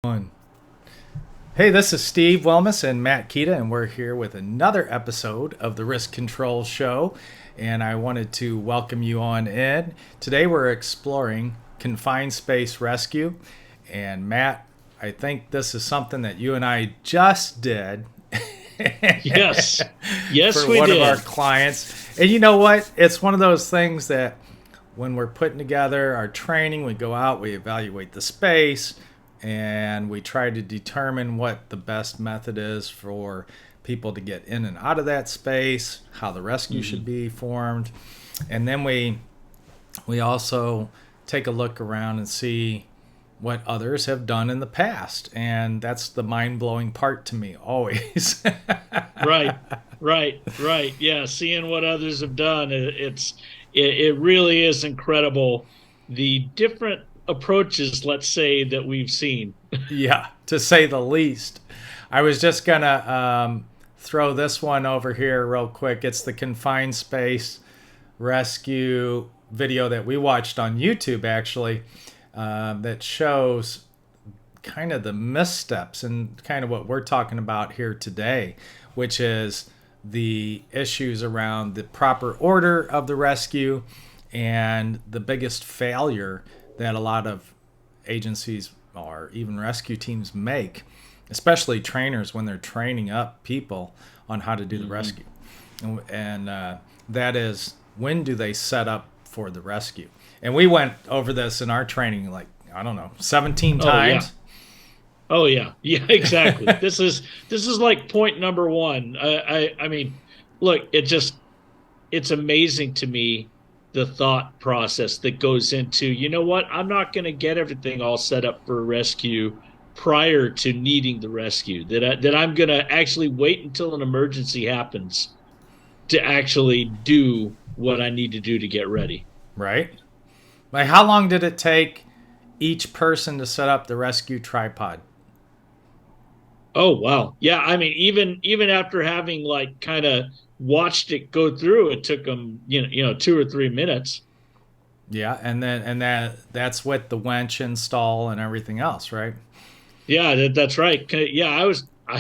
One. Hey, this is Steve Wilmes and Matt Kita, and we're here with another episode of the Risk Control Show. And I wanted to welcome you on in. Today we're exploring confined space rescue. And Matt, I think this is something that you and I just did. Yes. Yes, for we one did. of our clients. And you know what? It's one of those things that when we're putting together our training, we go out, we evaluate the space, and we try to determine what the best method is for people to get in and out of that space, how the rescue should be formed. And then we also take a look around and see what others have done in the past. And that's the mind-blowing part to me always. Right, right. Yeah, seeing what others have done, it really is incredible. The different approaches, let's say, that we've seen. Yeah, to say the least. I was just going to throw this one over here real quick. It's the confined space rescue video that we watched on YouTube, actually, that shows kind of the missteps and kind of what we're talking about here today, which is the issues around the proper order of the rescue and the biggest failure that a lot of agencies or even rescue teams make, especially trainers when they're training up people on how to do the rescue. And that is, when do they set up for the rescue? And we went over this in our training, like, I don't know, 17 times. Oh yeah, yeah, exactly. This is like point number one. I mean, look, it's amazing to me the thought process that goes into, you know what, I'm not going to get everything all set up for a rescue prior to needing the rescue. That I'm going to actually wait until an emergency happens to actually do what I need to do to get ready. Right? Like, how long did it take each person to set up the rescue tripod? Oh wow. Yeah, I mean even after having like kind of watched it go through, it took them, 2 or 3 minutes. Yeah, and that's with the winch install and everything else, right? Yeah, that's right. Yeah,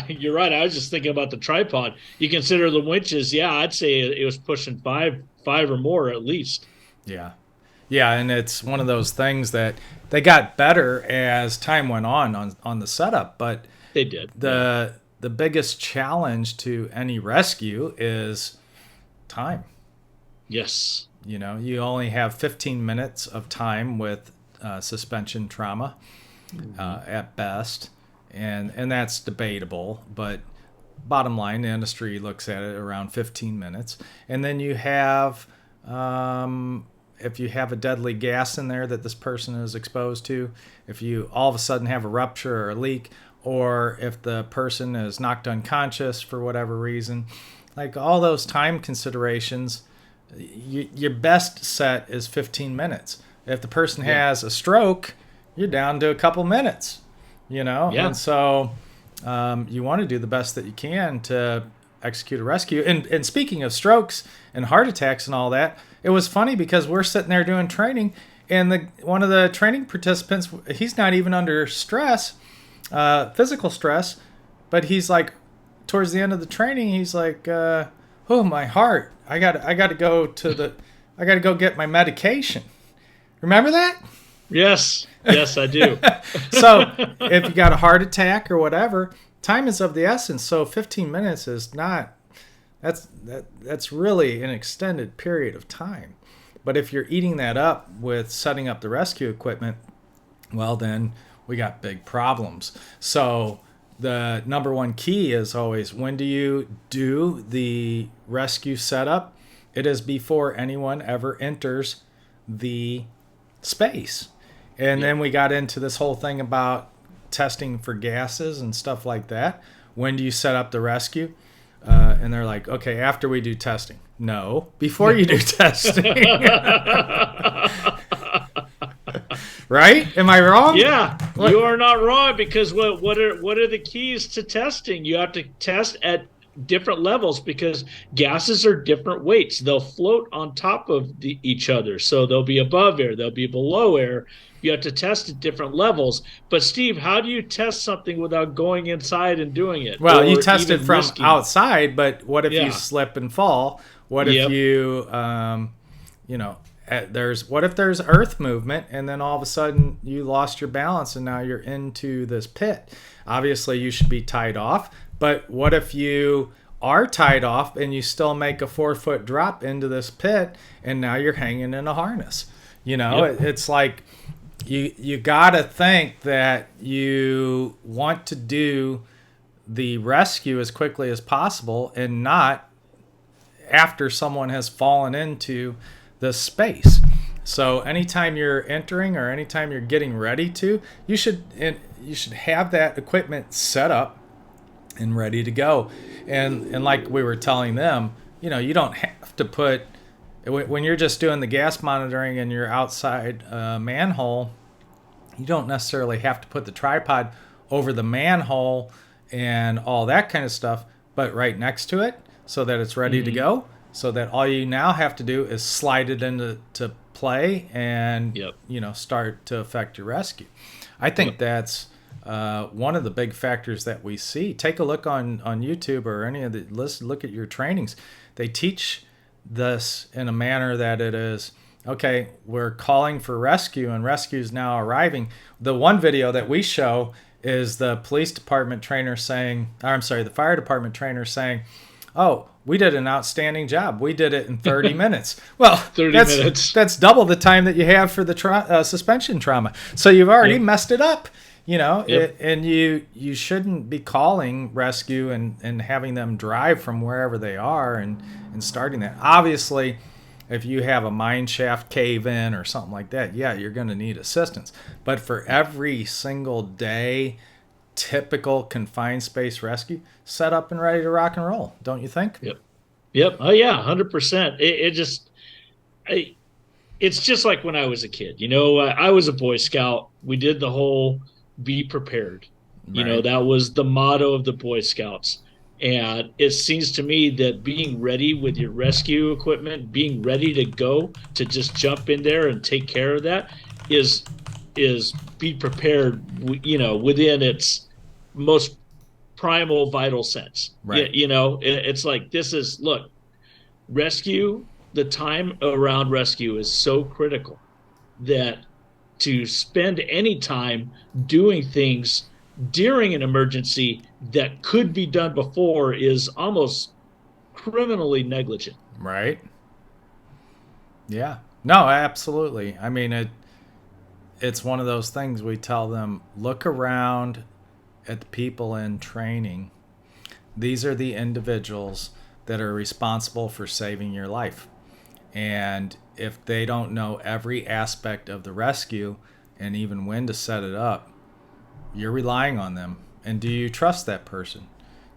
you're right. I was just thinking about the tripod. You consider the winches, yeah, I'd say it was pushing five or more at least. Yeah. Yeah, and it's one of those things that they got better as time went on the setup, but They did. Yeah. the biggest challenge to any rescue is time. Yes. You only have 15 minutes of time with suspension trauma at best, and that's debatable. But bottom line, the industry looks at it around 15 minutes, and then you have if you have a deadly gas in there that this person is exposed to, if you all of a sudden have a rupture or a leak, or if the person is knocked unconscious for whatever reason, like all those time considerations, your best set is 15 minutes. If the person has a stroke, you're down to a couple minutes, Yeah. And so you want to do the best that you can to execute a rescue. And speaking of strokes and heart attacks and all that, it was funny because we're sitting there doing training, and one of the training participants, he's not even under stress, physical stress, but he's like, towards the end of the training, he's like, "Oh, my heart! I got to go get my medication." Remember that? Yes. Yes, I do. So if you got a heart attack or whatever, time is of the essence. So 15 minutes is not. That's really an extended period of time. But if you're eating that up with setting up the rescue equipment, well, then we got big problems. So the number one key is always, when do you do the rescue setup? It is before anyone ever enters the space. And then we got into this whole thing about testing for gases and stuff like that. When do you set up the rescue? And they're like, okay, after we do testing. No, before you do testing. Right? Am I wrong? Yeah, you are not wrong, because what are the keys to testing? You have to test at different levels because gases are different weights. They'll float on top of each other. So they'll be above air, they'll be below air. You have to test at different levels. But Steve, how do you test something without going inside and doing it, Well, you or test it even from risking it? outside, but what if you Yeah. slip and fall? What if Yep. you, you know, what if there's earth movement and then all of a sudden you lost your balance and now you're into this pit? Obviously, you should be tied off, but what if you are tied off and you still make a 4 foot drop into this pit and now you're hanging in a harness? You know, Yep. it's like you got to think that you want to do the rescue as quickly as possible and not after someone has fallen into the space. So anytime you're entering or anytime you're getting ready to, you should have that equipment set up and ready to go. And like we were telling them, you know, you don't have to put when you're just doing the gas monitoring and you're outside a manhole, you don't necessarily have to put the tripod over the manhole and all that kind of stuff, but right next to it so that it's ready to Mm-hmm. go. So that all you now have to do is slide it into play and Yep. start to affect your rescue. I think Yep. that's one of the big factors that we see. Take a look on YouTube or any of the look at your trainings. They teach this in a manner that it is okay. We're calling for rescue and rescue is now arriving. The one video that we show is the police department trainer saying, or I'm sorry, the fire department trainer saying, "Oh, we did an outstanding job. We did it in 30 minutes." Well, 30 minutes. that's double the time that you have for the suspension trauma. So you've already Yep. messed it up, you know. Yep. And you shouldn't be calling rescue and having them drive from wherever they are and starting that. Obviously, if you have a mine shaft cave in or something like that, yeah, you're going to need assistance. But for every single day, typical confined space rescue, set up and ready to rock and roll, don't you think? Yep. Yep. Oh yeah, 100%. I, it's just like when I was a kid. I was a Boy Scout. We did the whole be prepared. Right. That was the motto of the Boy Scouts. And it seems to me that being ready with your rescue equipment, being ready to go to just jump in there and take care of that is be prepared, within its most primal vital sense. Right. It's like look, rescue, the time around rescue is so critical that to spend any time doing things during an emergency that could be done before is almost criminally negligent. Right. Yeah. No, absolutely. I mean, it's one of those things we tell them, look around at the people in training. These are the individuals that are responsible for saving your life. And if they don't know every aspect of the rescue and even when to set it up, you're relying on them. And do you trust that person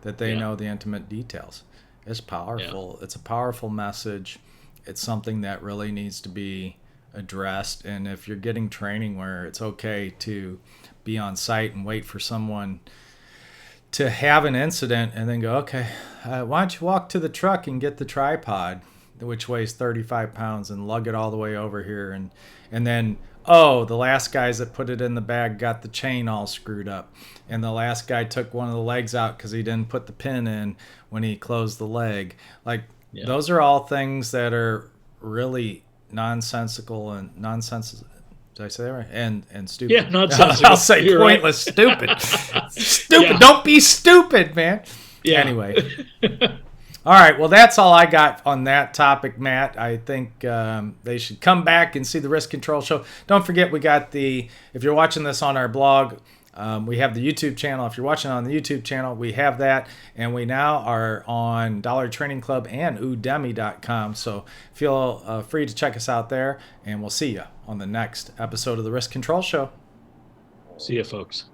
that they Yeah. know the intimate details? It's powerful. Yeah. It's a powerful message. It's something that really needs to be addressed. And if you're getting training where it's okay to be on site and wait for someone to have an incident and then go, okay, why don't you walk to the truck and get the tripod, which weighs 35 pounds, and lug it all the way over here. And then, oh, the last guys that put it in the bag got the chain all screwed up. And the last guy took one of the legs out because he didn't put the pin in when he closed the leg. Like, Yeah. those are all things that are really nonsensical and nonsensical. Did I say that right? And stupid. Yeah, nonsensical. I'll say You're pointless, right. stupid. Stupid. Yeah. Don't be stupid, man. Yeah. Anyway. All right. Well, that's all I got on that topic, Matt. I think they should come back and see the Risk Control Show. Don't forget, we got if you're watching this on our blog, we have the YouTube channel. If you're watching on the YouTube channel, we have that. And we now are on Dollar Training Club and Udemy.com. So feel free to check us out there. And we'll see you on the next episode of the Risk Control Show. See you, folks.